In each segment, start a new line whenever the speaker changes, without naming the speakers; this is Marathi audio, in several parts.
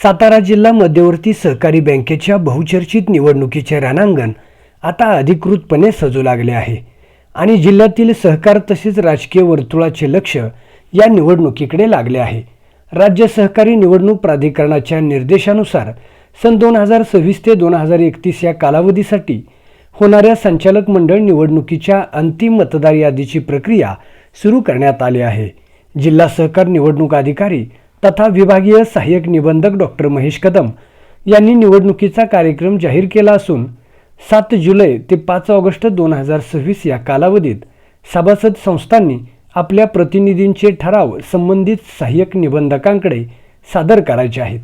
सातारा जिल्हा मध्यवर्ती सहकारी बँकेच्या बहुचर्चित निवडणुकीचे रणांगण आता अधिकृतपणे सजू लागले आहे आणि जिल्ह्यातील सहकार तसेच राजकीय वर्तुळाचे लक्ष या निवडणुकीकडे लागले आहे। राज्य सहकारी निवडणूक प्राधिकरणाच्या निर्देशानुसार सन 2026 ते 2031 या कालावधीसाठी होणाऱ्या संचालक मंडळ निवडणुकीच्या अंतिम मतदार यादीची प्रक्रिया सुरू करण्यात आली आहे। जिल्हा सहकार निवडणूक अधिकारी तथा विभागीय सहाय्यक निबंधक डॉक्टर महेश कदम यांनी निवडणुकीचा कार्यक्रम जाहीर केला असून 7 जुलै ते 5 ऑगस्ट 2026 या कालावधीत सभासद संस्थांनी आपल्या प्रतिनिधींचे ठराव संबंधित सहाय्यक निबंधकांकडे सादर करायचे आहेत।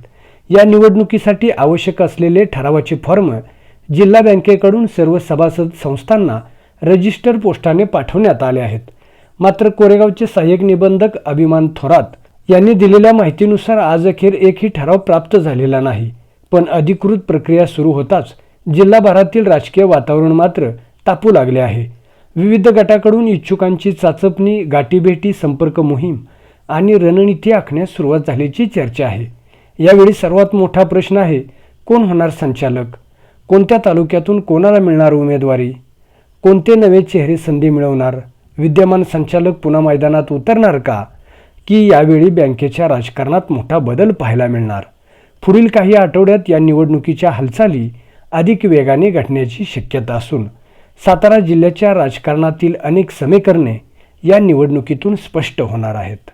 या निवडणुकीसाठी आवश्यक असलेले ठरावाचे फॉर्म जिल्हा बँकेकडून सर्व सभासद संस्थांना रजिस्टर पोस्टाने पाठवण्यात आले आहेत। मात्र कोरेगावचे सहाय्यक निबंधक अभिमान थोरात यांनी दिलेल्या माहितीनुसार आज अखेर एकही ठराव प्राप्त झालेला नाही। पण अधिकृत प्रक्रिया सुरू होताच जिल्हाभरातील राजकीय वातावरण मात्र तापू लागले आहे। विविध गटाकडून इच्छुकांची चाचपणी, गाठीभेटी, संपर्क मोहीम आणि रणनीती आखण्यास सुरुवात झाल्याची चर्चा आहे। यावेळी सर्वात मोठा प्रश्न आहे, कोण होणार संचालक? कोणत्या तालुक्यातून कोणाला मिळणार उमेदवारी? कोणते नवे चेहरे संधी मिळवणार? विद्यमान संचालक पुन्हा मैदानात उतरणार का? की यावेळी बँकेच्या राजकारणात मोठा बदल पाहायला मिळणार? पुढील काही आठवड्यात या निवडणुकीच्या हालचाली अधिक वेगाने घडण्याची शक्यता असून सातारा जिल्ह्याच्या राजकारणातील अनेक समीकरणे या निवडणुकीतून स्पष्ट होणार आहेत।